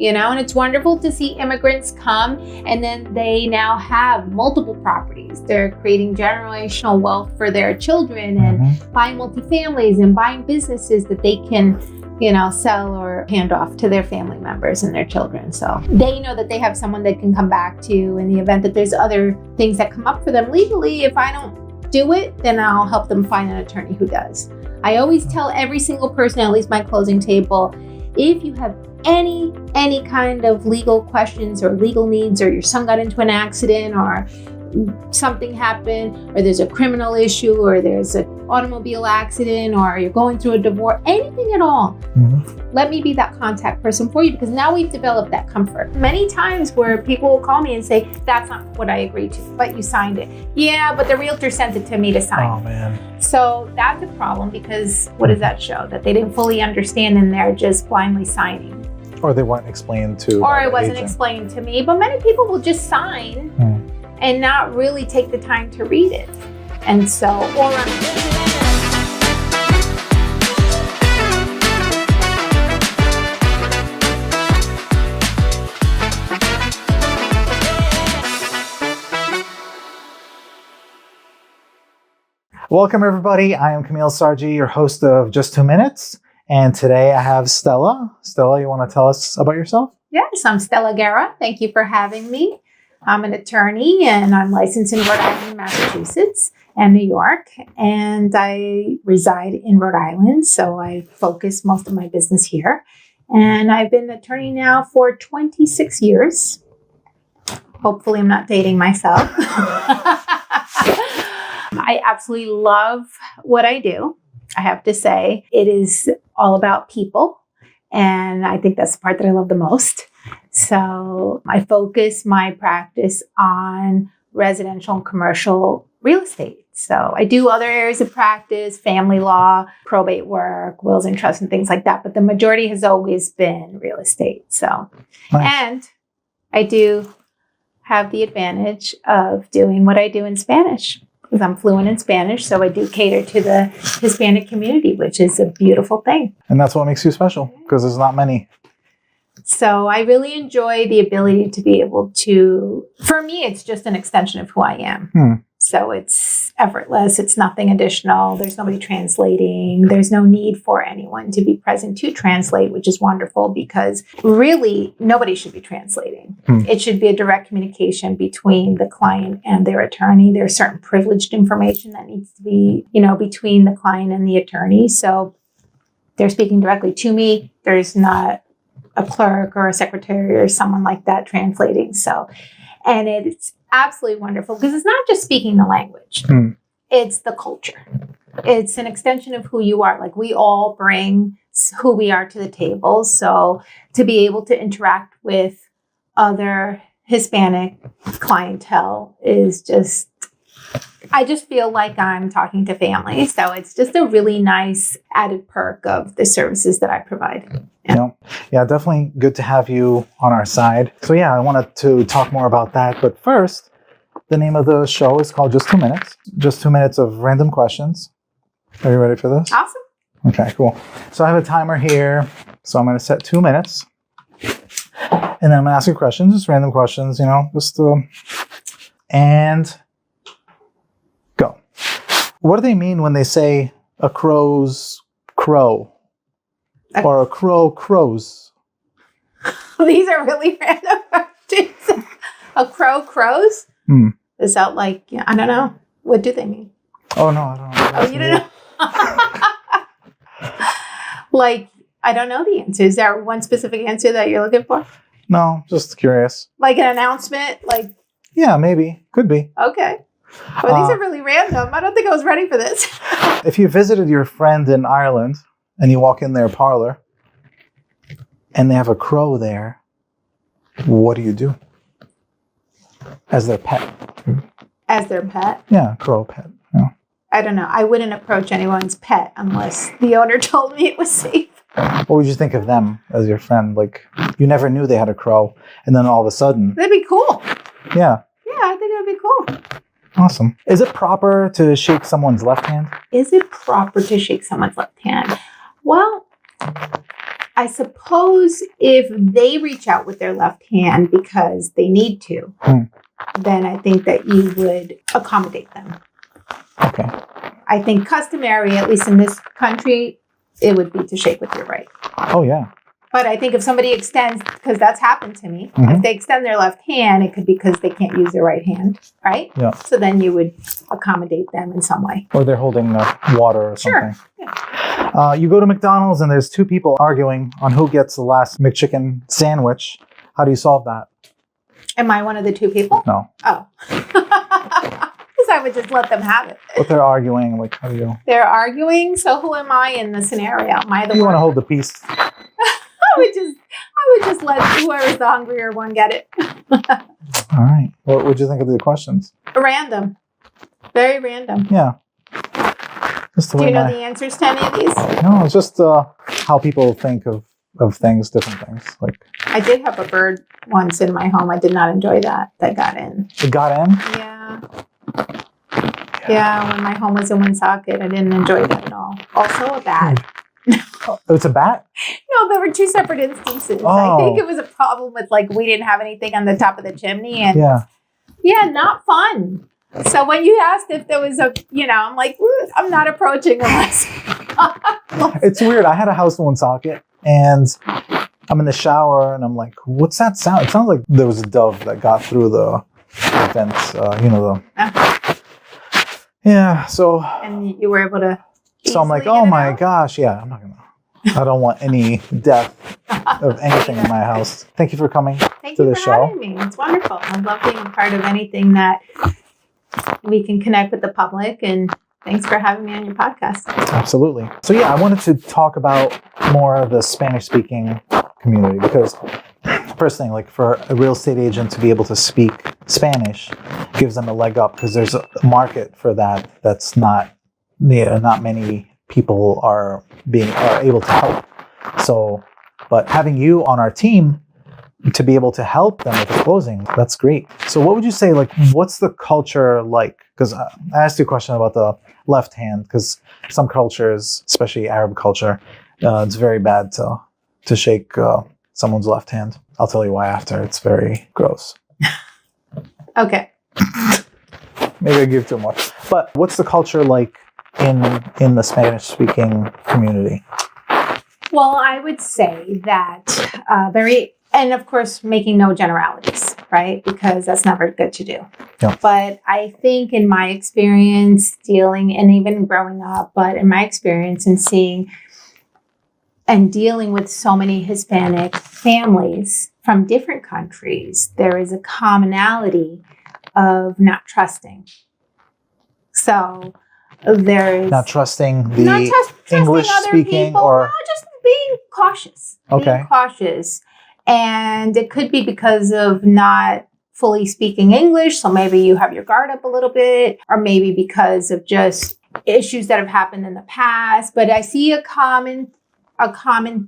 And it's wonderful to see immigrants come and then they now have multiple properties. They're creating generational wealth for their children and buying multifamilies and buying businesses that they can, sell or hand off to their family members and their children. So they know that they have someone they can come back to in the event that there's other things that come up for them legally. If I don't do it, then I'll help them find an attorney who does. I always tell every single person, at least my closing table, if you have any kind of legal questions or legal needs, or your son got into an accident or something happened, or there's a criminal issue, or there's an automobile accident, or you're going through a divorce, anything at all, let me be that contact person for you, because now we've developed that comfort. Many times where people will call me and say, that's not what I agreed to, but you signed it. Yeah, but the realtor sent it to me to sign. Oh, man. So that's a problem, because what does that show? That they didn't fully understand and they're just blindly signing. Or they weren't explained to. Or it wasn't explained to me. But many people will just sign and not really take the time to read it. And so, Welcome, everybody. I am Kamil Sarji, your host of Just 2 Minutes. And today I have Stella. Stella, you want to tell us about yourself? Yes, I'm Stella Guerra. Thank you for having me. I'm an attorney and I'm licensed in Rhode Island, Massachusetts, and New York. And I reside in Rhode Island, so I focus most of my business here. And I've been an attorney now for 26 years. Hopefully I'm not dating myself. I absolutely love what I do. I have to say, it is all about people. And I think that's the part that I love the most. So I focus my practice on residential and commercial real estate. So I do other areas of practice, family law, probate work, wills and trusts and things like that. But the majority has always been real estate. So, nice. And I do have the advantage of doing what I do in Spanish, because I'm fluent in Spanish, so I do cater to the Hispanic community, which is a beautiful thing. And that's what makes you special, because there's not many. So I really enjoy the ability to be able to, for me, it's just an extension of who I am. So it's effortless. It's nothing additional. There's nobody translating. There's no need for anyone to be present to translate, which is wonderful, because really nobody should be translating. It should be a direct communication between the client and their attorney. There's certain privileged information that needs to be, between the client and the attorney. So they're speaking directly to me. There's not a clerk or a secretary or someone like that translating. So, and it's absolutely wonderful, because it's not just speaking the language. It's the culture. It's an extension of who you are. Like, we all bring who we are to the table. So to be able to interact with other Hispanic clientele is just, I just feel like I'm talking to family. So it's just a really nice added perk of the services that I provide. Yeah, definitely good to have you on our side. So yeah, I wanted to talk more about that. But first, the name of the show is called Just 2 Minutes. Just 2 minutes of random questions. Are you ready for this? Awesome. Okay, cool. So I have a timer here. So I'm going to set 2 minutes. And then I'm going to ask you questions, just random questions, and go. What do they mean when they say a crow's crow? Or a crow crows? These are really random questions. A crow crows? Is that like, I don't know. What do they mean? Oh, no, I don't know. Oh, you don't know? Like, I don't know the answer. Is there one specific answer that you're looking for? No, just curious. Like an announcement? Like, yeah, maybe. Could be. Okay. Well, these are really random. I don't think I was ready for this. If you visited your friend in Ireland and you walk in their parlor and they have a crow there, what do you do? As their pet. As their pet? Yeah, crow pet. Yeah. I don't know. I wouldn't approach anyone's pet unless the owner told me it was safe. What would you think of them as your friend? Like, you never knew they had a crow, and then all of a sudden... That'd be cool. Yeah. Yeah, I think that'd be cool. Awesome. Is it proper to shake someone's left hand? Is it proper to shake someone's left hand? Well, I suppose if they reach out with their left hand because they need to, then I think that you would accommodate them. Okay. I think customary, at least in this country, it would be to shake with your right. Oh, yeah. But I think if somebody extends, because that's happened to me, if they extend their left hand, it could be because they can't use their right hand, right? Yeah. So then you would accommodate them in some way. Or they're holding water or something. Sure. Yeah. You go to McDonald's and there's two people arguing on who gets the last McChicken sandwich. How do you solve that? Am I one of the two people? No. Oh. Because I would just let them have it. But they're arguing. Like, how do you? They're arguing. So who am I in the scenario? Am I the You one? want to hold the peace. I would just let whoever's the hungrier one get it. All right. What would you think of the questions? Random. Very random. Yeah. Just the Do way you know the answers to any of these? No, it's just how people think of things, different things. Like, I did have a bird once in my home. I did not enjoy that got in. it got in? Yeah. Yeah, when my home was in Woonsocket, I didn't enjoy that at all. Also a bat. Oh, it's a bat? No, there were two separate instances. Oh. I think it was a problem with we didn't have anything on the top of the chimney and Yeah. not fun. So when you asked if there was I'm like, I'm not approaching unless. It's weird. I had a house in Woonsocket and I'm in the shower and I'm like, what's that sound? It sounds like there was a dove that got through the vents, Yeah, so. And you were able to. So I'm like, oh my gosh, yeah, I don't want any death of anything in my house. Thank you for coming to the show. Having me. It's wonderful. I love being a part of anything that we can connect with the public, and thanks for having me on your podcast. Absolutely. So yeah, I wanted to talk about more of the Spanish-speaking community because first thing, like for a real estate agent to be able to speak Spanish gives them a leg up because there's a market for that that's not many people are able to help. So, but having you on our team to be able to help them with the closing, that's great. So what would you say, like, what's the culture like? Because I asked you a question about the left hand, because some cultures, especially Arab culture, it's very bad to shake someone's left hand. I'll tell you why after. It's very gross. Okay. Maybe I give too much. But what's the culture like in the Spanish-speaking community? Well, I would say that and of course, making no generalities, right? Because that's never good to do. Yeah. But I think in my experience dealing, and even growing up, but in my experience in seeing and dealing with so many Hispanic families from different countries, there is a commonality of not trusting. So there is Not trusting the not trusting English other speaking people, or no, just being cautious. Okay. Being cautious. And it could be because of not fully speaking English. So maybe you have your guard up a little bit, or maybe because of just issues that have happened in the past. But I see a common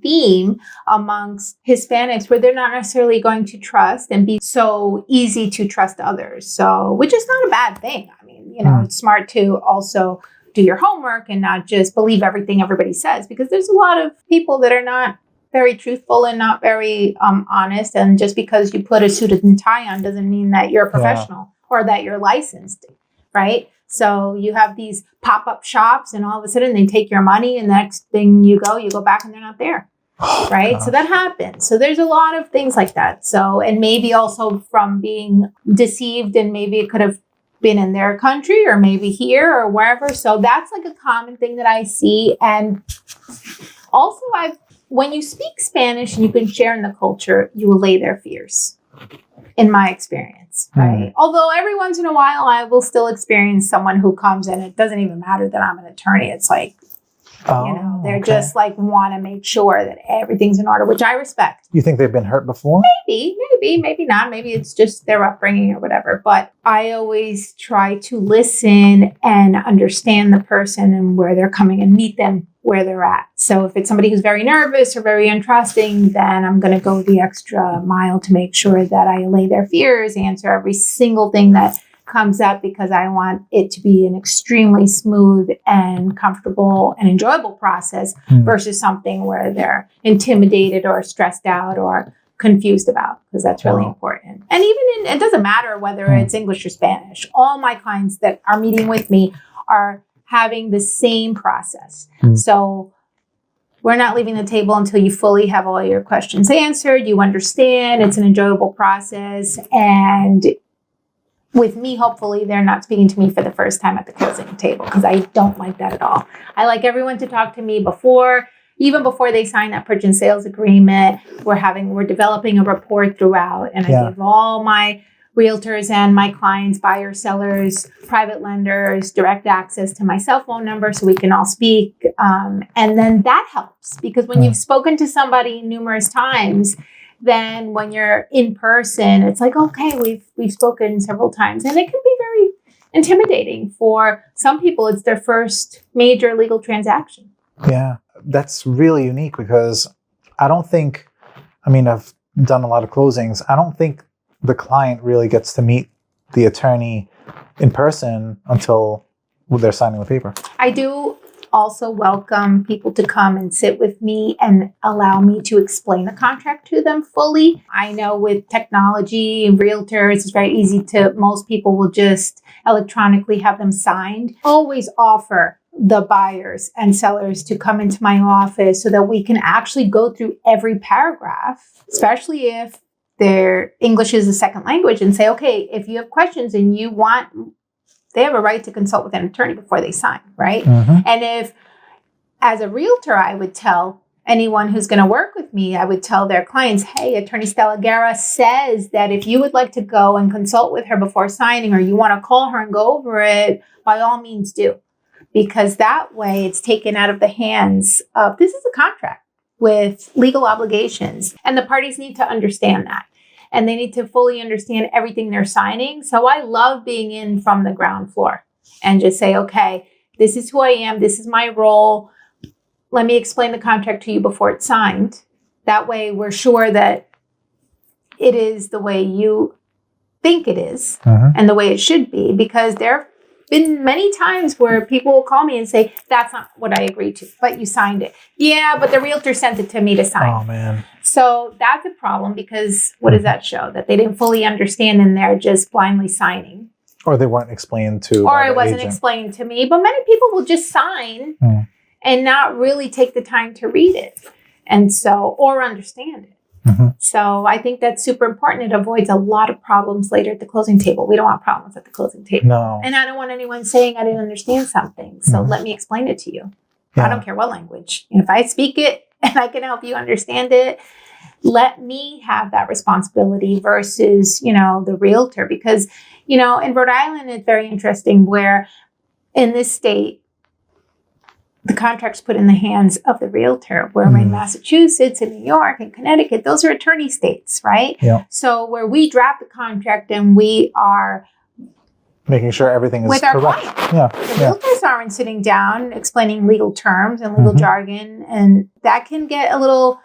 theme amongst Hispanics where they're not necessarily going to trust and be so easy to trust others. So, which is not a bad thing. I mean, it's smart to also do your homework and not just believe everything everybody says, because there's a lot of people that are not very truthful and not very honest. And just because you put a suit and tie on doesn't mean that you're a professional or that you're licensed, right? So you have these pop-up shops and all of a sudden they take your money and the next thing you go back and they're not there, right? Gosh. So that happens. So there's a lot of things like that. So, and maybe also from being deceived, and maybe it could have been in their country or maybe here or wherever. So that's like a common thing that I see. And also when you speak Spanish and you can share in the culture, you allay their fears, in my experience, right? Although every once in a while, I will still experience someone who comes in, it doesn't even matter that I'm an attorney. It's like, they're just like want to make sure that everything's in order, which I respect. You think they've been hurt before? Maybe not. Maybe it's just their upbringing or whatever. But I always try to listen and understand the person and where they're coming and meet them where they're at. So if it's somebody who's very nervous or very untrusting, then I'm going to go the extra mile to make sure that I allay their fears, answer every single thing that comes up because I want it to be an extremely smooth and comfortable and enjoyable process versus something where they're intimidated or stressed out or confused about, because that's really important. And even it doesn't matter whether it's English or Spanish. All my clients that are meeting with me are having the same process. So we're not leaving the table until you fully have all your questions answered. You understand it's an enjoyable process. And with me, hopefully, they're not speaking to me for the first time at the closing table, because I don't like that at all. I like everyone to talk to me even before they sign that purchase and sales agreement. We're developing a rapport throughout. And I give all my realtors and my clients, buyers, sellers, private lenders, direct access to my cell phone number so we can all speak. And then that helps, because when you've spoken to somebody numerous times, then when you're in person, it's like, okay, we've spoken several times. And it can be very intimidating. For some people, it's their first major legal transaction. Yeah, that's really unique, because I've done a lot of closings. I don't think the client really gets to meet the attorney in person until they're signing the paper. I do also welcome people to come and sit with me and allow me to explain the contract to them fully. I know with technology and realtors, it's very easy most people will just electronically have them signed. Always offer the buyers and sellers to come into my office so that we can actually go through every paragraph, especially if their English is a second language, and say, okay, if you have questions and they have a right to consult with an attorney before they sign, right? And if, as a realtor, I would tell anyone who's going to work with me, I would tell their clients, hey, Attorney Stella Guerra says that if you would like to go and consult with her before signing, or you want to call her and go over it, by all means do. Because that way it's taken out of the hands of, this is a contract with legal obligations, and the parties need to understand that. And they need to fully understand everything they're signing. So I love being in from the ground floor and just say, okay, this is who I am. This is my role. Let me explain the contract to you before it's signed. That way we're sure that it is the way you think it is and the way it should be, because there have been many times where people will call me and say, that's not what I agreed to, but you signed it. Yeah, but the realtor sent it to me to sign. Oh, man. So that's a problem, because what does that show? That they didn't fully understand and they're just blindly signing. Or they weren't explained to. Or it wasn't explained to me. But many people will just sign and not really take the time to read it, or understand it. So I think that's super important. It avoids a lot of problems later at the closing table. We don't want problems at the closing table. No. And I don't want anyone saying I didn't understand something. So let me explain it to you. Yeah. I don't care what language. And if I speak it and I can help you understand it, let me have that responsibility versus, the realtor. Because, in Rhode Island, it's very interesting where in this state, the contract's put in the hands of the realtor. Where in Massachusetts and New York and Connecticut, those are attorney states, right? Yeah. So where we draft the contract and we are making sure everything is with correct. Our client. Yeah. The realtors aren't sitting down explaining legal terms and legal jargon, and that can get a little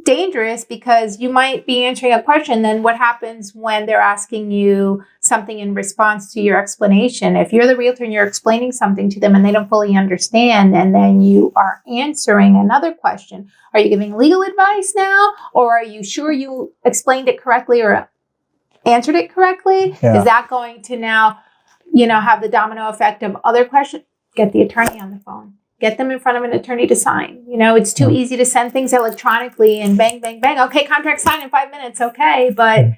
dangerous, because you might be answering a question. Then what happens when they're asking you something in response to your explanation? If you're the realtor and you're explaining something to them and they don't fully understand, and then you are answering another question, are you giving legal advice now? Or are you sure you explained it correctly or answered it correctly? Yeah. Is that going to now, have the domino effect of other questions? Get the attorney on the phone. Get them in front of an attorney to sign. It's too easy to send things electronically and bang, bang, bang. Okay, contract signed in 5 minutes. Okay. But,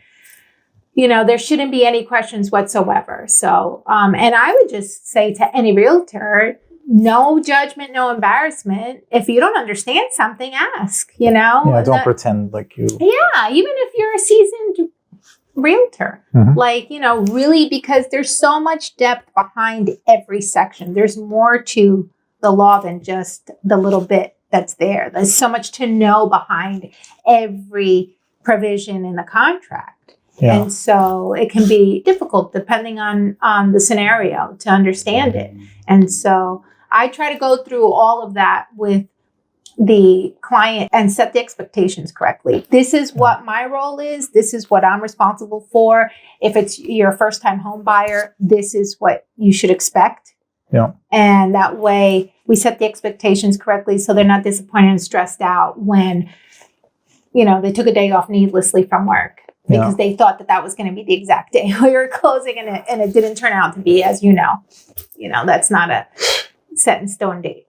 there shouldn't be any questions whatsoever. So, and I would just say to any realtor, no judgment, no embarrassment. If you don't understand something, ask, Yeah, don't pretend like you. Yeah, even if you're a seasoned realtor, really, because there's so much depth behind every section. There's more to the law than just the little bit that's there. There's so much to know behind every provision in the contract. Yeah. And so it can be difficult depending on the scenario to understand it. And so I try to go through all of that with the client and set the expectations correctly. This is what my role is. This is what I'm responsible for. If it's your first time home buyer, this is what you should expect. Yeah. And that way we set the expectations correctly so they're not disappointed and stressed out when, they took a day off needlessly from work because they thought that was going to be the exact day we were closing and it didn't turn out to be, as you know, that's not a set in stone date.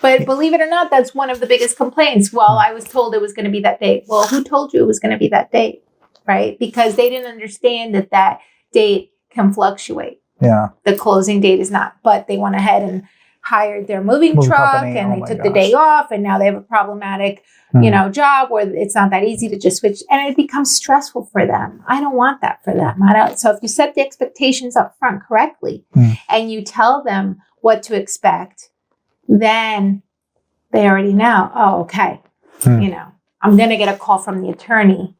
But believe it or not, that's one of the biggest complaints. Well, I was told it was going to be that date. Well, who told you it was going to be that date? Right? Because they didn't understand that date can fluctuate. Yeah. The closing date is not, but they went ahead and hired their moving truck company. and they took the day off and now they have a problematic, job where it's not that easy to just switch and it becomes stressful for them. I don't want that for them. So if you set the expectations up front correctly and you tell them what to expect, then they already know, oh, okay, I'm going to get a call from the attorney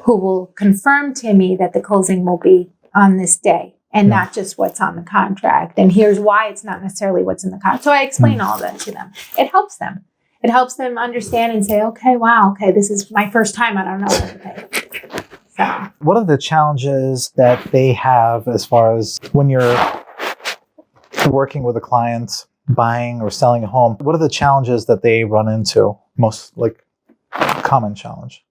who will confirm to me that the closing will be on this day. And not just what's on the contract. And here's why it's not necessarily what's in the contract. So I explain all of that to them. It helps them. It helps them understand and say, okay, wow, okay, this is my first time. I don't know what to pay. So, what are the challenges that they have as far as when you're working with a client, buying or selling a home? What are the challenges that they run into? Most common challenge?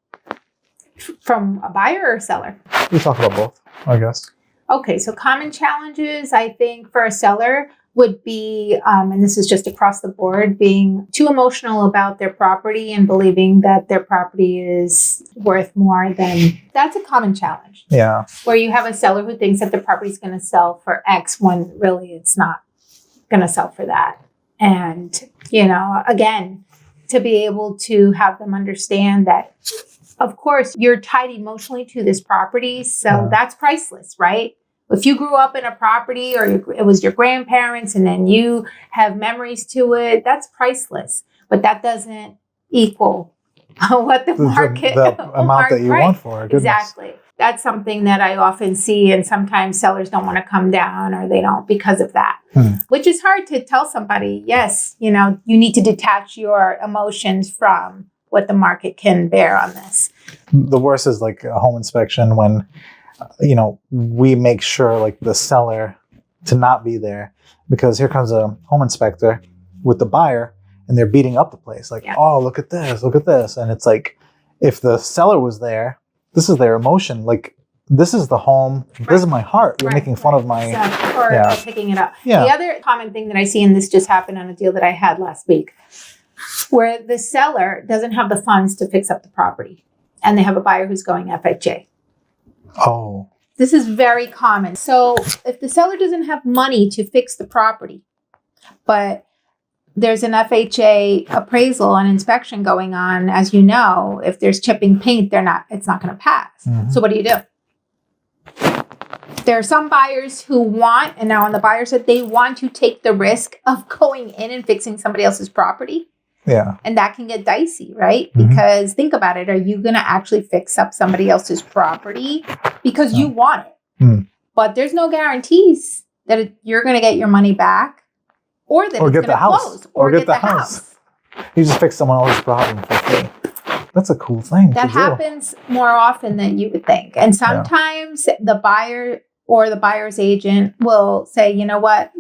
From a buyer or seller? We talk about both, I guess. Okay, so common challenges, I think, for a seller would be, and this is just across the board, being too emotional about their property and believing that their property is worth more than... That's a common challenge. Yeah. Where you have a seller who thinks that the property is going to sell for X when really it's not going to sell for that. And, again, to be able to have them understand that, of course, you're tied emotionally to this property, so that's priceless, right? If you grew up in a property or it was your grandparents and then you have memories to it, that's priceless. But that doesn't equal what the market... The amount that you want for it. Exactly. That's something that I often see, and sometimes sellers don't want to come down or they don't because of that, which is hard to tell somebody, yes, you need to detach your emotions from what the market can bear on this. The worst is a home inspection when... we make sure the seller to not be there because here comes a home inspector with the buyer and they're beating up the place. Oh, look at this. And it's if the seller was there, this is their emotion. This is the home. Right. This is my heart. You're making fun of my... Or picking it up. Yeah. The other common thing that I see, and this just happened on a deal that I had last week, where the seller doesn't have the funds to fix up the property and they have a buyer who's going FHA. Oh. This is very common. So if the seller doesn't have money to fix the property, but there's an FHA appraisal and inspection going on, as you know, if there's chipping paint, it's not going to pass. Mm-hmm. So what do? There are some buyers who want, and now on the buyer side, they want to take the risk of going in and fixing somebody else's property. Yeah. And that can get dicey, right? Mm-hmm. Because think about it. Are you going to actually fix up somebody else's property because you want it? Mm. But there's no guarantees that you're going to get your money back or that it's going to close or get the house. You just fix someone else's problem for free. That's a cool thing. That happens more often than you would think. And sometimes the buyer or the buyer's agent will say, you know what,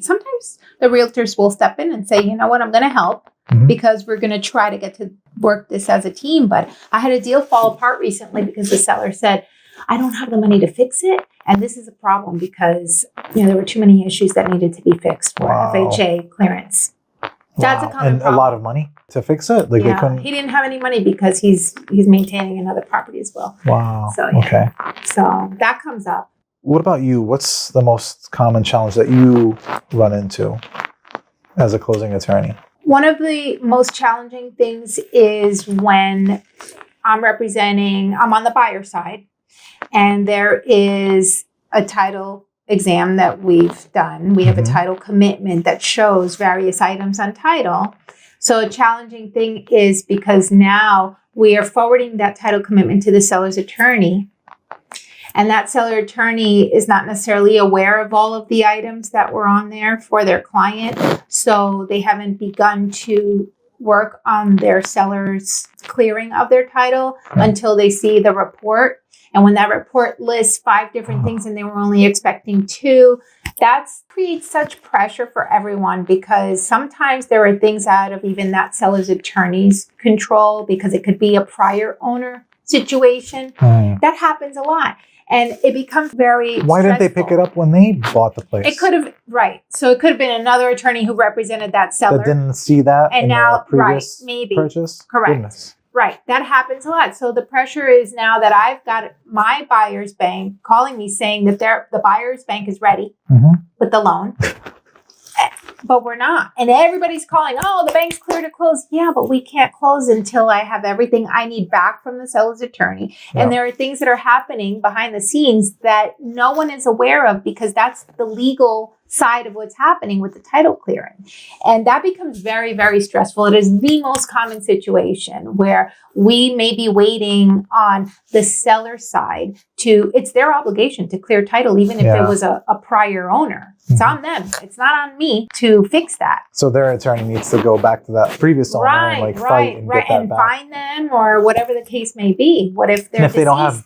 sometimes the realtors will step in and say, you know what, I'm going to help. Mm-hmm. Because we're going to try to get to work this as a team. But I had a deal fall apart recently because the seller said, I don't have the money to fix it. And this is a problem because, there were too many issues that needed to be fixed for FHA clearance. That's a common problem. A lot of money to fix it? He didn't have any money because he's maintaining another property as well. Wow. So, okay. So that comes up. What about you? What's the most common challenge that you run into as a closing attorney? One of the most challenging things is when I'm on the buyer side, and there is a title exam that we've done. We have a title commitment that shows various items on title. So a challenging thing is because now we are forwarding that title commitment to the seller's attorney. And that seller attorney is not necessarily aware of all of the items that were on there for their client. So they haven't begun to work on their seller's clearing of their title until they see the report. And when that report lists 5 different things and they were only expecting 2, that creates such pressure for everyone, because sometimes there are things out of even that seller's attorney's control, because it could be a prior owner situation. That happens a lot. And it becomes very Why didn't they pick it up when they bought the place? It could have, right. So it could have been another attorney who represented that seller. That didn't see that and in now, the previous maybe. purchase? Correct. Goodness. Right. That happens a lot. So the pressure is now that I've got my buyer's bank calling me saying that the buyer's bank is ready with the loan. But we're not. And everybody's calling, oh, the bank's clear to close. Yeah, but we can't close until I have everything I need back from the seller's attorney. Yeah. And there are things that are happening behind the scenes that no one is aware of, because that's the legal side of what's happening with the title clearing. And that becomes very, very stressful. It is the most common situation where we may be waiting on the seller side it's their obligation to clear title, even if there was a prior owner. It's on them. It's not on me to fix that. So their attorney needs to go back to that previous owner and fight and get that back. Find them, or whatever the case may be. What if they're deceased? They don't have...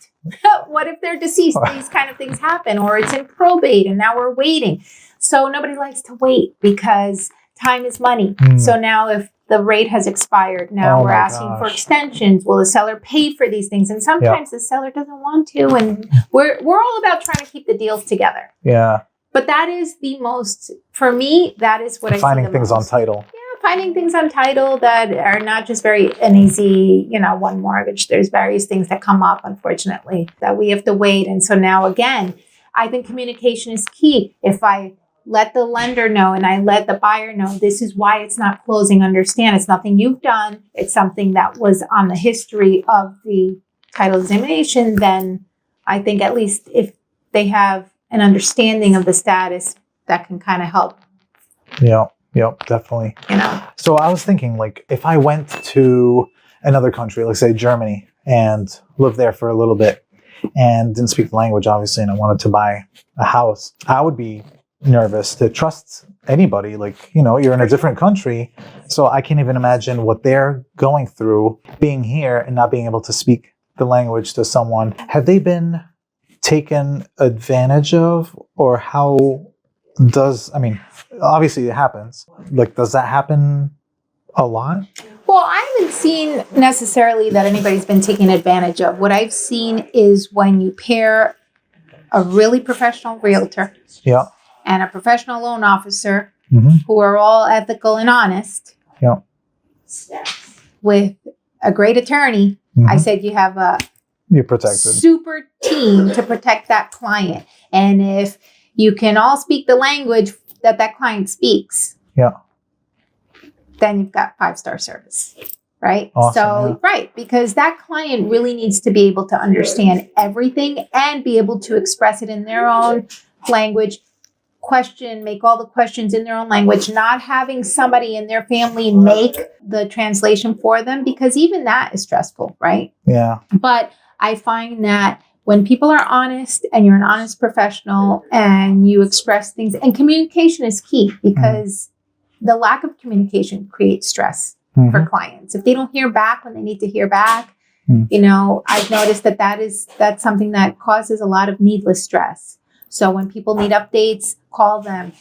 What if they're deceased? These kind of things happen, or it's in probate and now we're waiting. So nobody likes to wait because time is money. So now if the rate has expired, now we're asking for extensions. Will the seller pay for these things? And sometimes the seller doesn't want to. And we're all about trying to keep the deals together. Yeah. But that is the most, for me, that is what I see the most. Finding things on title. Yeah, finding things on title that are not just an easy, one mortgage. There's various things that come up, unfortunately, that we have to wait. And so now, again, I think communication is key. If I let the lender know and I let the buyer know this is why it's not closing, understand it's nothing you've done. It's something that was on the history of the title examination. Then I think at least if they have an understanding of the status, that can kind of help. Yeah, definitely. So I was thinking, if I went to another country, let's say Germany, and lived there for a little bit and didn't speak the language, obviously, and I wanted to buy a house, I would be nervous to trust anybody. You're in a different country, so I can't even imagine what they're going through being here and not being able to speak the language to someone. Have they been taken advantage of, or how obviously it happens. Does that happen a lot? Well, I haven't seen necessarily that anybody's been taken advantage of. What I've seen is when you pair a really professional realtor and a professional loan officer who are all ethical and honest with a great attorney. I said you have you're protected. Super team to protect that client. And if you can all speak the language that client speaks, then you've got 5-star service, right? Awesome, because that client really needs to be able to understand everything and be able to express it in their own language, make all the questions in their own language, not having somebody in their family make the translation for them, because even that is stressful, right? Yeah. But I find that when people are honest and you're an honest professional and you express things, and communication is key, because the lack of communication creates stress for clients. If they don't hear back when they need to hear back, I've noticed that's something that causes a lot of needless stress. So when people need updates, call them,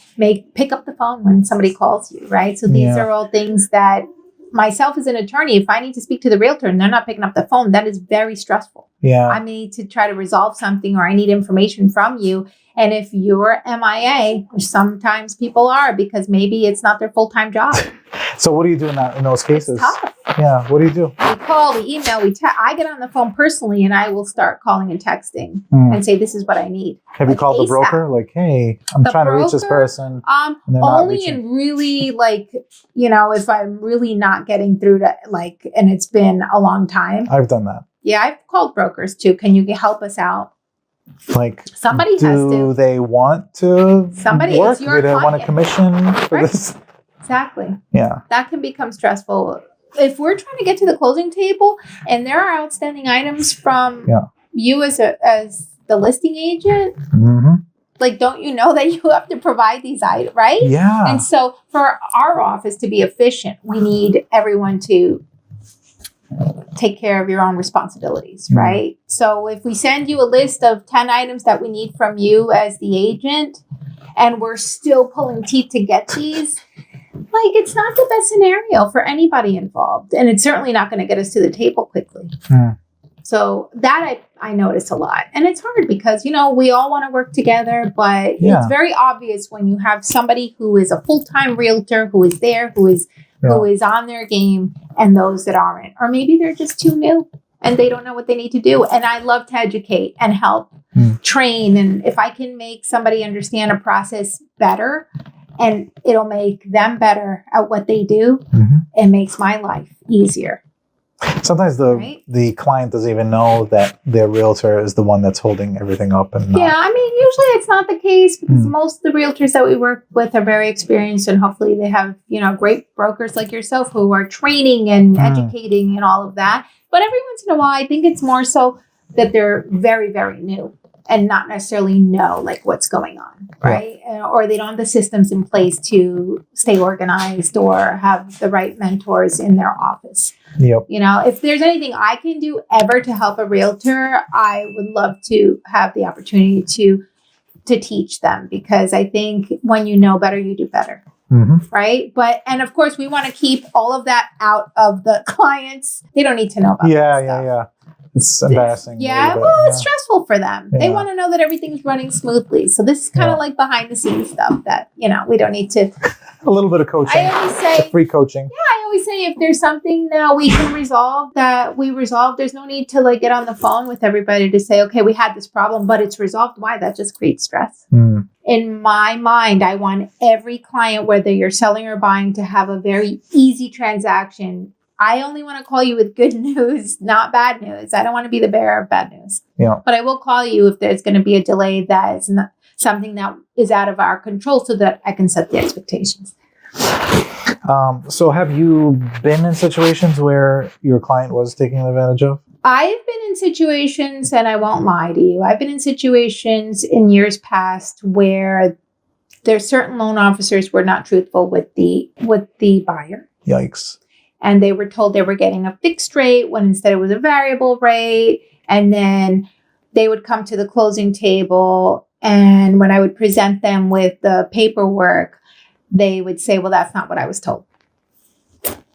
pick up the phone when somebody calls you, right? So these are all things that myself as an attorney, if I need to speak to the realtor and they're not picking up the phone, that is very stressful. Yeah. I need to try to resolve something, or I need information from you. And if you're MIA, which sometimes people are, because maybe it's not their full-time job. So what do you do in those cases? It's tough. Yeah, what do you do? We call, we email, I get on the phone personally, and I will start calling and texting and say, this is what I need. Have you called the broker? Hey, I'm trying to reach this person. Only in really if I'm really not getting through to and it's been a long time. I've done that. Yeah, I've called brokers too. Can you help us out? Somebody has to. Do they want to work? Do they want a commission for this? Exactly. Yeah. That can become stressful. If we're trying to get to the closing table and there are outstanding items from you as the listing agent, Like, don't you know that you have to provide these items, right? Yeah. And so for our office to be efficient, we need everyone to take care of your own responsibilities, right? So if we send you a list of 10 items that we need from you as the agent, and we're still pulling teeth to get these, like, it's not the best scenario for anybody involved. And it's certainly not going to get us to the table quickly. So that I notice a lot. And it's hard because, you know, we all want to work together, but it's very obvious when you have somebody who is a full-time realtor, who is there, who is on their game, and those that aren't. Or maybe they're just too new and they don't know what they need to do. And I love to educate and help train. And if I can make somebody understand a process better and it'll make them better at what they do, it makes my life easier. Sometimes the client doesn't even know that their realtor is the one that's holding everything up. And yeah, I mean, usually it's not the case because most of the realtors that we work with are very experienced, and hopefully they have, you know, great brokers like yourself who are training and educating and all of that. But every once in a while, I think it's more so that they're very, very new and not necessarily know like what's going on, right? Or they don't have the systems in place to stay organized or have the right mentors in their office. You know, if there's anything I can do ever to help a realtor, I would love to have the opportunity to teach them, because I think when you know better, you do better. Right. And of course, we want to keep all of that out of the clients. They don't need to know about that stuff. It's embarrassing. It's stressful for them. They want to know that everything's running smoothly. So this is kind of like behind the scenes stuff that, you know, we don't need to. A little bit of coaching. I always say free coaching. Yeah, I always say if there's something that we can resolve, that we resolve. There's no need to like get on the phone with everybody to say, okay, we had this problem, but it's resolved. Why? That just creates stress. In my mind, I want every client, whether you're selling or buying, to have a very easy transaction. I only want to call you with good news, not bad news. I don't want to be the bearer of bad news. But I will call you if there's going to be a delay that is not something that is out of our control, so that I can set the expectations. So have you been in situations where your client was taken advantage of? I've been in situations, and I won't lie to you, I've been in situations in years past where there's certain loan officers were not truthful with the buyer. Yikes. And they were told they were getting a fixed rate when instead it was a variable rate. And then they would come to the closing table, and when I would present them with the paperwork, they would say, well, that's not what I was told.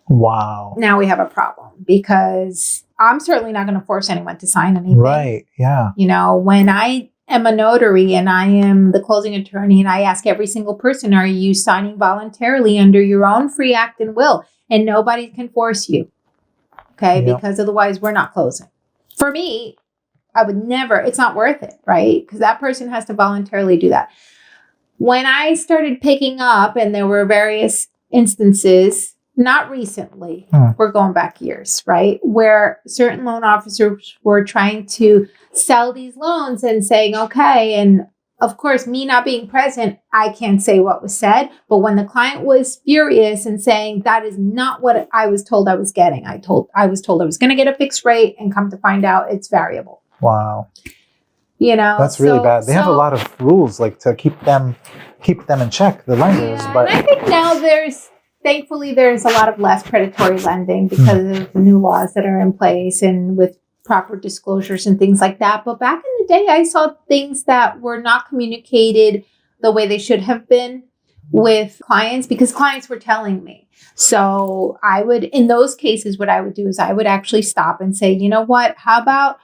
Wow. Now we have a problem, because I'm certainly not going to force anyone to sign anything. Right. Yeah. You know, when I am a notary and I am the closing attorney, and I ask every single person, are you signing voluntarily under your own free act and will? And nobody can force you. Okay. Because otherwise we're not closing. For me, I would never, it's not worth it, right? Because that person has to voluntarily do that. When I started picking up, and there were various instances, not recently, we're going back years, right? Where certain loan officers were trying to sell these loans and saying, okay, and of course, me not being present, I can't say what was said. But when the client was furious and saying, that is not what I was told I was getting. I was told I was going to get a fixed rate, and come to find out it's variable. Wow. You know, that's really bad. They have a lot of rules like to keep them in check, the lenders. But and I think now thankfully there's a lot of less predatory lending because of the new laws that are in place, and with proper disclosures and things like that. But back in the day, I saw things that were not communicated the way they should have been with clients, because clients were telling me. So I would, in those cases, what I would do is I would actually stop and say, you know what, how about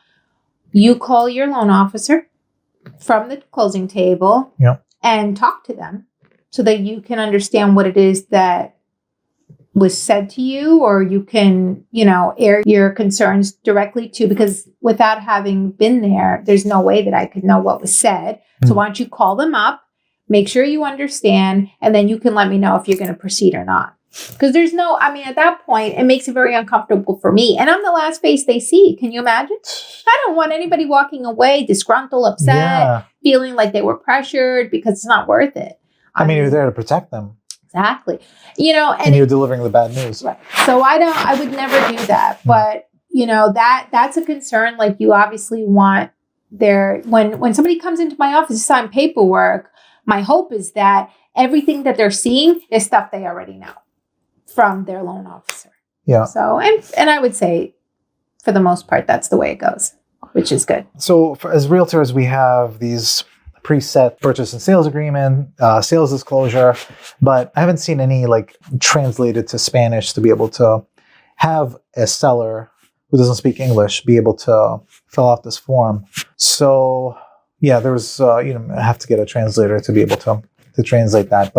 you call your loan officer from the closing table and talk to them, so that you can understand what it is that was said to you, or you can, you know, air your concerns directly to, because without having been there, there's no way that I could know what was said. So why don't you call them up, make sure you understand, and then you can let me know if you're going to proceed or not. Because at that point, it makes it very uncomfortable for me. And I'm the last face they see. Can you imagine? I don't want anybody walking away disgruntled, upset, feeling like they were pressured, because it's not worth it. I mean, you're there to protect them. Exactly. You know, and you're delivering the bad news. Right. So I would never do that. But, you know, that's a concern. Like, you obviously want when somebody comes into my office to sign paperwork, my hope is that everything that they're seeing is stuff they already know from their loan officer. Yeah. So, and I would say for the most part, that's the way it goes, which is good. So as realtors, we have these preset purchase and sales agreement, sales disclosure, but I haven't seen any like translated to Spanish to be able to have a seller who doesn't speak English be able to fill out this form. So yeah, there's I have to get a translator to be able to translate that.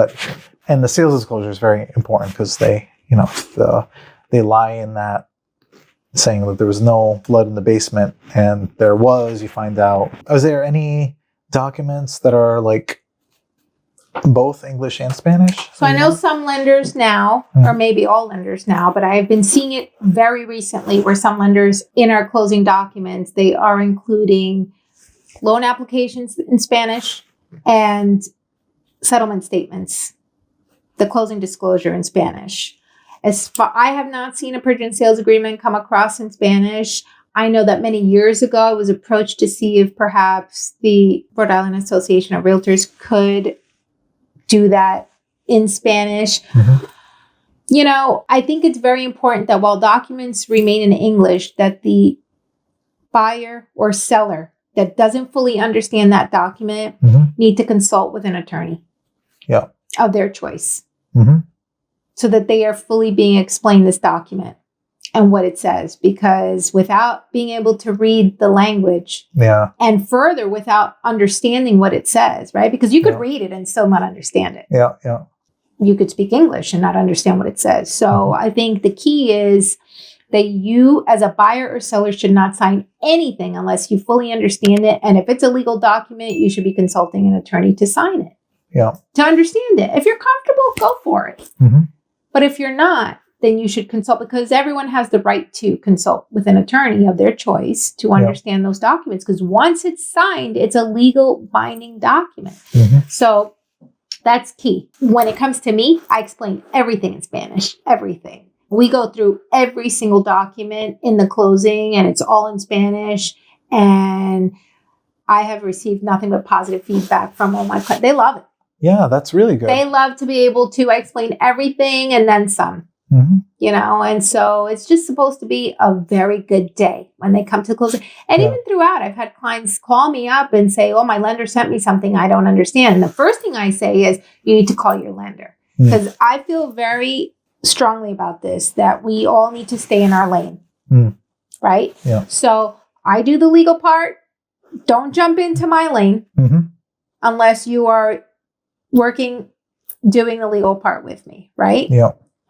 And the sales disclosure is very important because they they lie in that, saying that there was no blood in the basement, and there was. You find out. Is there any documents that are like both English and Spanish? So I know some lenders now, or maybe all lenders now, but I've been seeing it very recently where some lenders in our closing documents, they are including loan applications in Spanish and settlement statements, the closing disclosure in Spanish. I have not seen a purchase and sales agreement come across in Spanish. I know that many years ago I was approached to see if perhaps the Rhode Island Association of Realtors could do that in Spanish. I think it's very important that while documents remain in English, that the buyer or seller that doesn't fully understand that document need to consult with an attorney of their choice so that they are fully being explained this document and what it says, because without being able to read the language and further without understanding what it says, right? Because you could read it and still not understand it. You could speak English and not understand what it says. So I think the key is that you as a buyer or seller should not sign anything unless you fully understand it. And if it's a legal document, you should be consulting an attorney to sign it, to understand it. If you're comfortable, go for it. But if you're not, then you should consult, because everyone has the right to consult with an attorney of their choice to understand those documents. Because once it's signed, it's a legal binding document. So that's key. When it comes to me, I explain everything in Spanish, everything. We go through every single document in the closing, and it's all in Spanish. And I have received nothing but positive feedback from all my clients. They love it. Yeah, that's really good. They love to be able to explain everything and then some. And so it's just supposed to be a very good day when they come to the closing. And even throughout, I've had clients call me up and say, oh, my lender sent me something I don't understand. And the first thing I say is, you need to call your lender. Because I feel very strongly about this, that we all need to stay in our lane. Right? So I do the legal part. Don't jump into my lane unless you are doing the legal part with me. Right?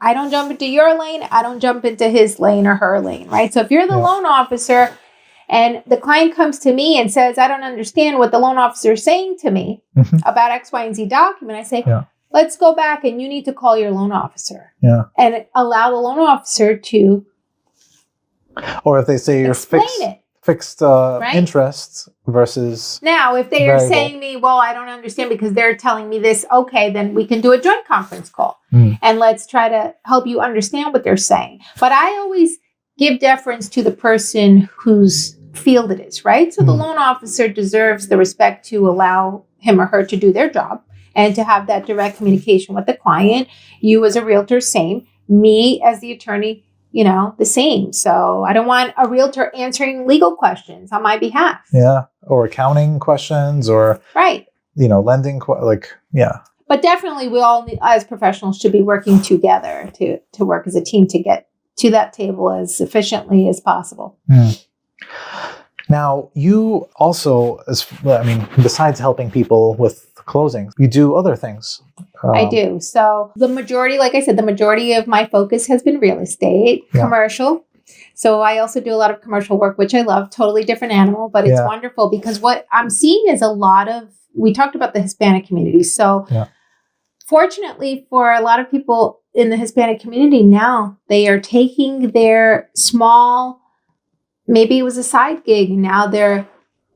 I don't jump into your lane. I don't jump into his lane or her lane, right? So if you're the loan officer and the client comes to me and says, I don't understand what the loan officer is saying to me about X, Y, and Z document, I say, let's go back and you need to call your loan officer and allow the loan officer to or if they say you're fixed right? interest versus... Now, if they are variable. saying me, well, I don't understand because they're telling me this, okay, then we can do a joint conference call and let's try to help you understand what they're saying. But I always give deference to the person whose field it is, right? So the loan officer deserves the respect to allow him or her to do their job and to have that direct communication with the client. You as a realtor, same. Me as the attorney, the same. So I don't want a realtor answering legal questions on my behalf. Or accounting questions or, lending, But definitely we all, as professionals, should be working together to work as a team to get to that table as efficiently as possible. Now, you also, besides helping people with closings, you do other things. I do. So the majority, like I said, the majority of my focus has been real estate, commercial. So I also do a lot of commercial work, which I love. Totally different animal, but it's wonderful because what I'm seeing is we talked about the Hispanic community. So fortunately for a lot of people in the Hispanic community now, they are taking their small, maybe it was a side gig, and now they're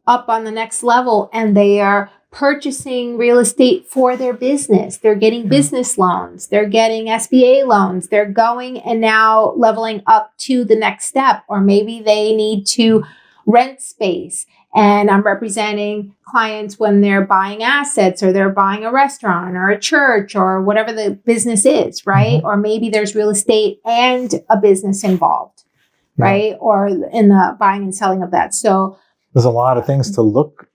up on the next level and they are purchasing real estate for their business. They're getting business loans. They're getting SBA loans. They're going and now leveling up to the next step. Or maybe they need to rent space And I'm representing clients when they're buying assets or they're buying a restaurant or a church or whatever the business is, right? Or maybe there's real estate and a business involved, right? Or in the buying and selling of that. So there's a lot of things to look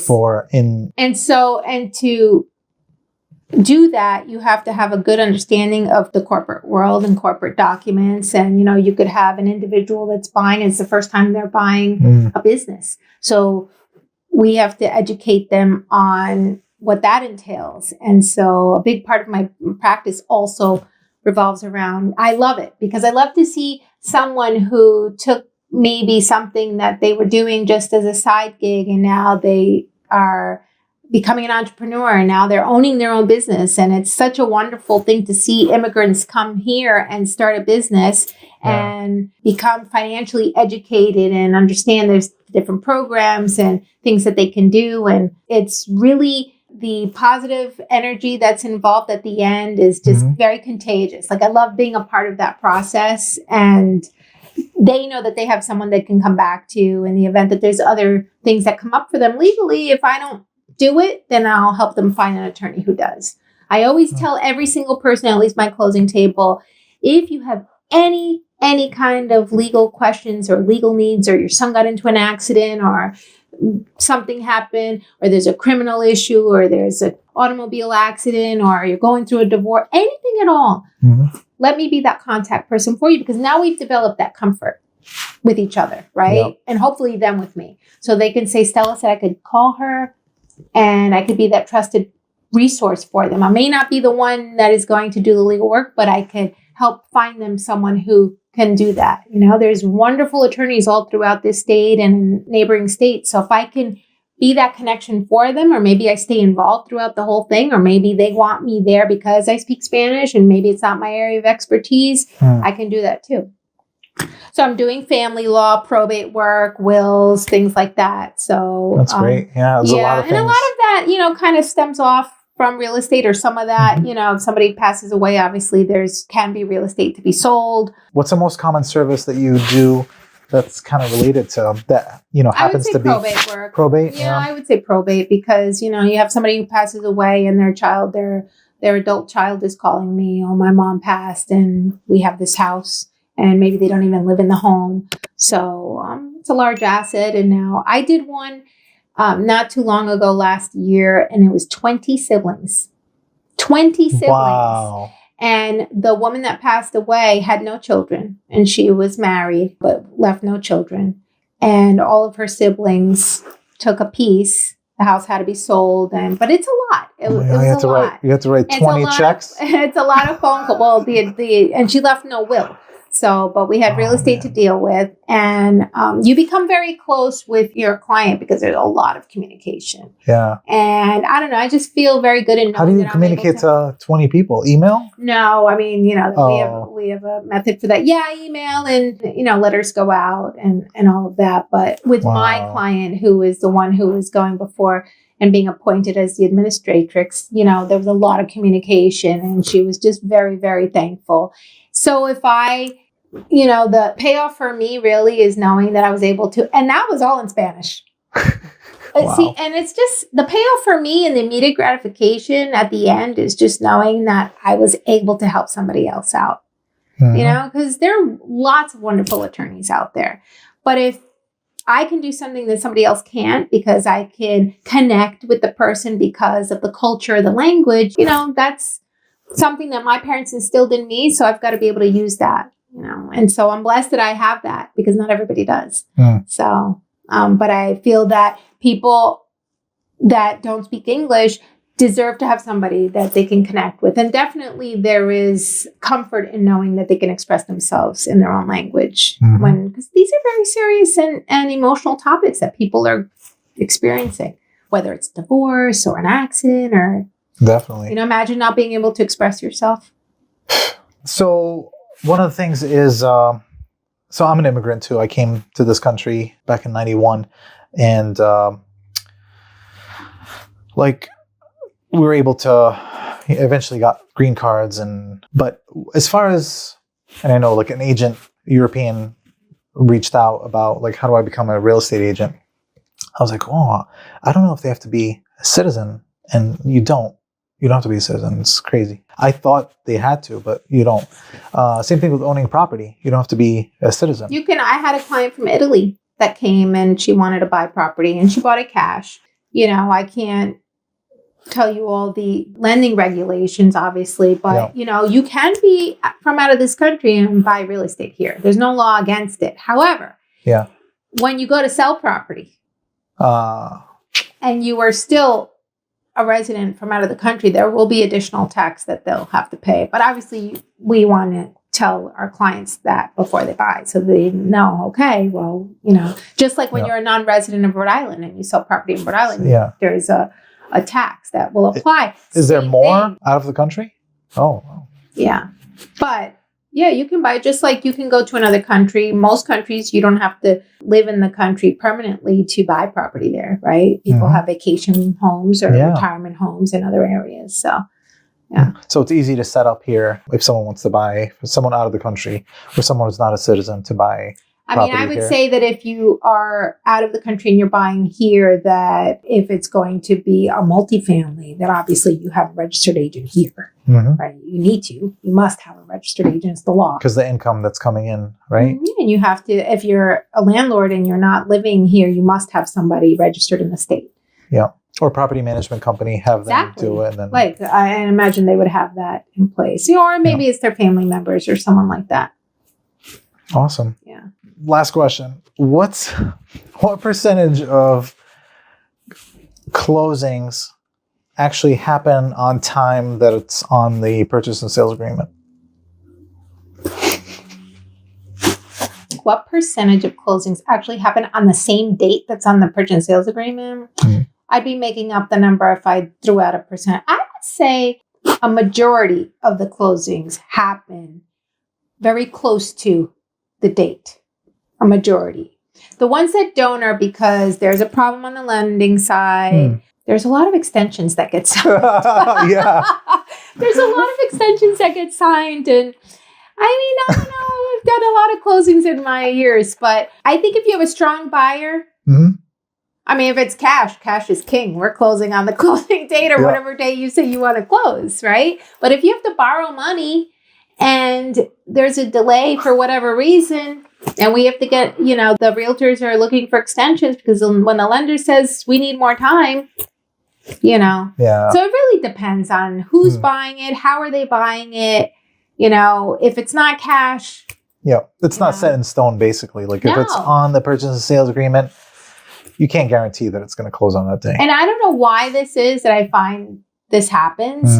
for in. And to do that, you have to have a good understanding of the corporate world and corporate documents. And, you could have an individual that's buying, it's the first time they're buying a business. So we have to educate them on what that entails. And so a big part of my practice also revolves around, I love it because I love to see someone who took maybe something that they were doing just as a side gig and now they are becoming an entrepreneur and now they're owning their own business. And it's such a wonderful thing to see immigrants come here and start a business and become financially educated and understand there's different programs and things that they can do. And it's really the positive energy that's involved at the end is just very contagious. Like I love being a part of that process, and they know that they have someone they can come back to in the event that there's other things that come up for them legally. If I don't do it, then I'll help them find an attorney who does. I always tell every single person at least my closing table, if you have any kind of legal questions or legal needs, or your son got into an accident or something happened, or there's a criminal issue, or there's an automobile accident, or you're going through a divorce, anything at all, let me be that contact person for you, because now we've developed that comfort with each other, right? And hopefully them with me. So they can say, Stella said I could call her and I could be that trusted resource for them. I may not be the one that is going to do the legal work, but I could help find them someone who can do that. There's wonderful attorneys all throughout this state and neighboring states. So if I can be that connection for them, or maybe I stay involved throughout the whole thing, or maybe they want me there because I speak Spanish and maybe it's not my area of expertise, I can do that too. So I'm doing family law, probate work, wills, things like that. So that's great. Yeah, there's a lot of things. And a lot of that, kind of stems off from real estate, or some of that, if somebody passes away, obviously can be real estate to be sold. What's the most common service that you do that's kind of related to that, happens to be probate work. Probate? Yeah, I would say probate because, you have somebody who passes away and their adult child is calling me, oh, my mom passed and we have this house. And maybe they don't even live in the home. So it's a large asset. And now I did one not too long ago last year, and it was 20 siblings. 20 siblings. Wow. And the woman that passed away had no children, and she was married, but left no children. And all of her siblings took a piece. The house had to be sold, but it's a lot. It was a lot. You have to write 20 checks? It's a lot of phone calls. Well, and she left no will. So, but we had real estate to deal with, and you become very close with your client because there's a lot of communication. Yeah. And I don't know, I just feel very good in knowing. How do you communicate to 20 people? Email? No, I mean, we have a method for that. Yeah, email and, letters go out and all of that. But with my client, who is the one who was going before and being appointed as the administratrix, there was a lot of communication, and she was just very, very thankful. So if the payoff for me really is knowing that I was able to, and that was all in Spanish. See, and it's just the payoff for me and the immediate gratification at the end is just knowing that I was able to help somebody else out, because there are lots of wonderful attorneys out there. But if I can do something that somebody else can't because I can connect with the person because of the culture, the language, that's something that my parents instilled in me. So I've got to be able to use that. And so I'm blessed that I have that because not everybody does. So, but I feel that people that don't speak English deserve to have somebody that they can connect with. And definitely there is comfort in knowing that they can express themselves in their own language because these are very serious and emotional topics that people are experiencing, whether it's divorce or an accident or definitely, imagine not being able to express yourself. So one of the things is, so I'm an immigrant too. I came to this country back in 91, and we were able to eventually got green cards, but as far as, and I know an agent, European, reached out about how do I become a real estate agent? I was like, oh, I don't know if they have to be a citizen, and you don't. You don't have to be a citizen. It's crazy. I thought they had to, but you don't. Same thing with owning property. You don't have to be a citizen. You can. I had a client from Italy that came and she wanted to buy property and she bought it cash. I can't tell you all the lending regulations, obviously, but you can be from out of this country and buy real estate here. There's no law against it. However, when you go to sell property and you are still a resident from out of the country, there will be additional tax that they'll have to pay. But obviously, we want to tell our clients that before they buy, so they know, okay, well, just like when you're a non-resident of Rhode Island and you sell property in Rhode Island, there's a tax that will apply. Is there more out of the country? Oh. Yeah. But you can buy, just like you can go to another country. Most countries, you don't have to live in the country permanently to buy property there, right? People have vacation homes or retirement homes in other areas. So, So it's easy to set up here if someone wants to buy, for someone out of the country or someone who's not a citizen to buy. I would say that if you are out of the country and you're buying here, that if it's going to be a multifamily, then obviously you have a registered agent here, right? You must have a registered agent. It's the law. Because the income that's coming in, right? And you have to, if you're a landlord and you're not living here, you must have somebody registered in the state. Yeah. Or property management company have them do it. And then, I imagine they would have that in place. Or maybe it's their family members or someone like that. Awesome. Yeah. Last question. What percentage of closings actually happen on time that it's on the purchase and sales agreement? What percentage of closings actually happen on the same date that's on the purchase and sales agreement? I'd be making up the number if I threw out a percent. I would say a majority of the closings happen very close to the date. A majority. The ones that don't are because there's a problem on the lending side. There's a lot of extensions that get signed. There's a lot of extensions that get signed. And I don't know, I've done a lot of closings in my years, but I think if you have a strong buyer, if it's cash is king. We're closing on the closing date or whatever day you say you want to close, right? But if you have to borrow money and there's a delay for whatever reason, and we have to get, the realtors are looking for extensions because when the lender says we need more time, So it really depends on who's buying it, how are they buying it, if it's not cash. It's not set in stone, basically. Like if it's on the purchase and sales agreement, you can't guarantee that it's going to close on that day. And I don't know why this is that I find this happens.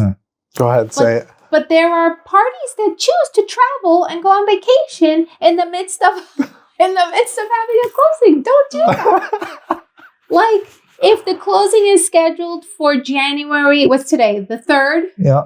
Go ahead, say it. But there are parties that choose to travel and go on vacation in the midst of having a closing. Don't do that. Like if the closing is scheduled for January, what's today? The 3rd? Yeah.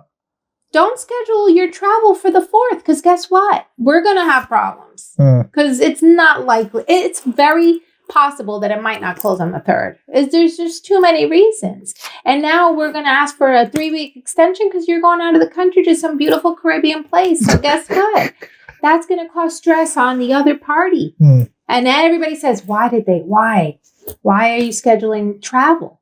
Don't schedule your travel for the 4th because guess what? We're going to have problems because it's not likely. It's very possible that it might not close on the 3rd. There's just too many reasons. And now we're going to ask for a 3-week extension because you're going out of the country to some beautiful Caribbean place. So guess what? That's going to cause stress on the other party. And then everybody says, why are you scheduling travel?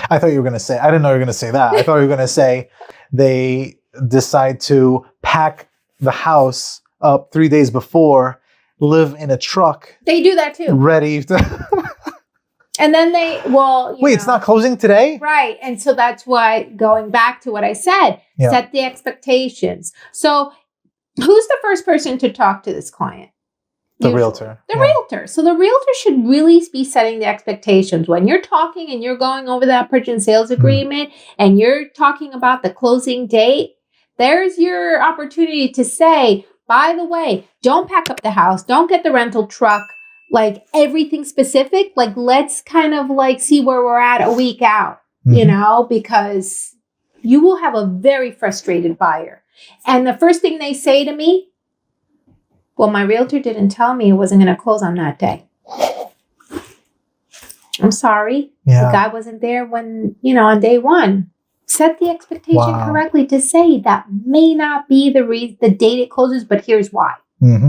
I thought you were going to say, I didn't know you were going to say that. I thought you were going to say they decide to pack the house up 3 days before, live in a truck. They do that too. Ready to... And then it's not closing today? Right. And so that's why, going back to what I said, set the expectations. So who's the first person to talk to this client? The realtor. The realtor. So the realtor should really be setting the expectations. When you're talking and you're going over that purchase and sales agreement and you're talking about the closing date, there's your opportunity to say, by the way, don't pack up the house. Don't get the rental truck. Like everything specific. Like let's kind of like see where we're at a week out, because you will have a very frustrated buyer. And the first thing they say to me, well, my realtor didn't tell me it wasn't going to close on that day. I'm sorry. The guy wasn't there when, on day one. Set the expectation correctly to say that may not be the date it closes, but here's why.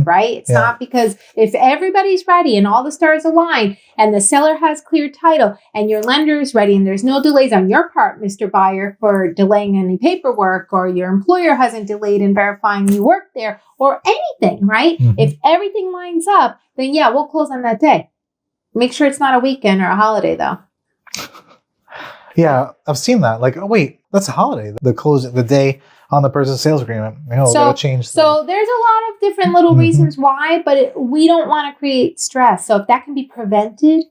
right? It's not because if everybody's ready and all the stars align and the seller has clear title and your lender is ready and there's no delays on your part, Mr. Buyer, for delaying any paperwork, or your employer hasn't delayed in verifying you work there or anything, right? If everything lines up, then yeah, we'll close on that day. Make sure it's not a weekend or a holiday though. Yeah, I've seen that. Like, oh wait, that's a holiday. The day on the purchase sales agreement. You know, gotta change. So there's a lot of different little reasons why, but we don't want to create stress. So if that can be prevented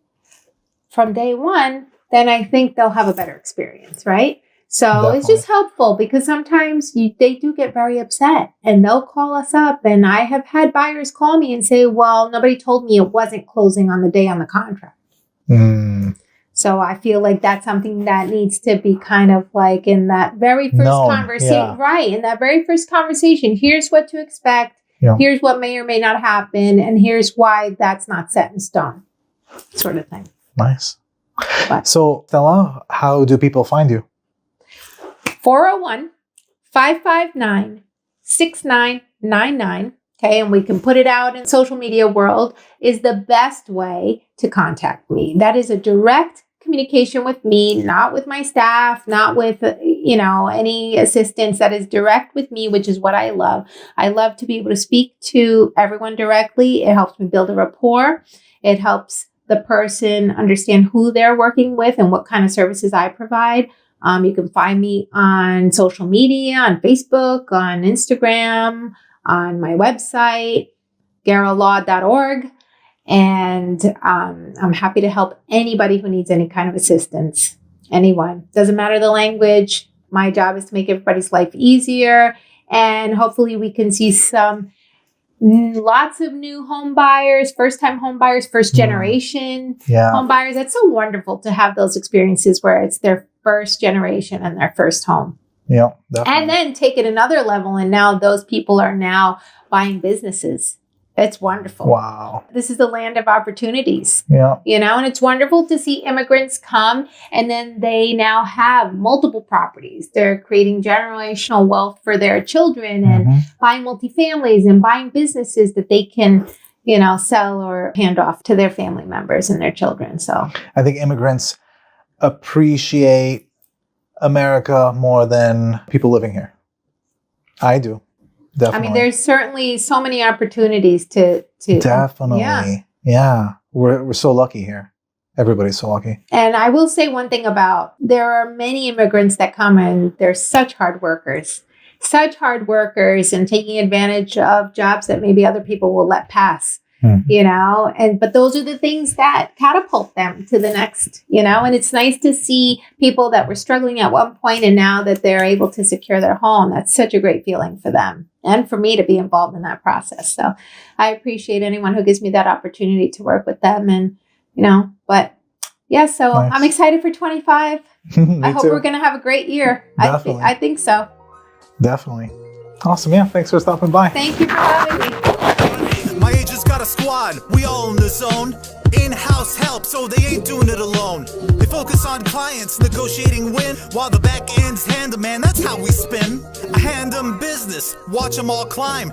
from day one, then I think they'll have a better experience, right? So Definitely. It's just helpful because sometimes they do get very upset and they'll call us up. And I have had buyers call me and say, well, nobody told me it wasn't closing on the day on the contract. So I feel like that's something that needs to be kind of like in that very first conversation, right? In that very first conversation, here's what to expect. Yeah. Here's what may or may not happen. And here's why that's not set in stone, sort of thing. Nice. So Stella, how do people find you? 401-559-6999. Okay, and we can put it out in social media world is the best way to contact me. That is a direct communication with me, not with my staff, not with, any assistants. That is direct with me, which is what I love. I love to be able to speak to everyone directly. It helps me build a rapport. It helps the person understand who they're working with and what kind of services I provide. You can find me on social media, on Facebook, on Instagram, on my website, guerralaw.org. And I'm happy to help anybody who needs any kind of assistance. Anyone. Doesn't matter the language. My job is to make everybody's life easier. And hopefully we can see lots of new home buyers, first-time home buyers, first generation home buyers. It's so wonderful to have those experiences where it's their first generation and their first home. Yeah, definitely. And then take it another level. And now those people are now buying businesses. It's wonderful. Wow. This is the land of opportunities. Yeah. And it's wonderful to see immigrants come and then they now have multiple properties. They're creating generational wealth for their children and buying multifamilies and buying businesses that they can, sell or hand off to their family members and their children. So I think immigrants appreciate America more than people living here. I do. Definitely. I mean, there's certainly so many opportunities to definitely. Yeah. We're so lucky here. Everybody's so lucky. And I will say one thing about there are many immigrants that come and they're such hard workers and taking advantage of jobs that maybe other people will let pass. But those are the things that catapult them to the next, and it's nice to see people that were struggling at one point and now that they're able to secure their home. That's such a great feeling for them and for me to be involved in that process. So I appreciate anyone who gives me that opportunity to work with them and, but yeah, so nice. I'm excited for 25. I hope we're going to have a great year. I think so. Definitely. Awesome. Yeah. Thanks for stopping by. Thank you for having me. My agent's got a squad, we all in the zone. In-house help, so they ain't doing it alone. They focus on clients, negotiating win, while the back end's hand 'em, man, that's how we spin. I hand 'em business, watch 'em all climb.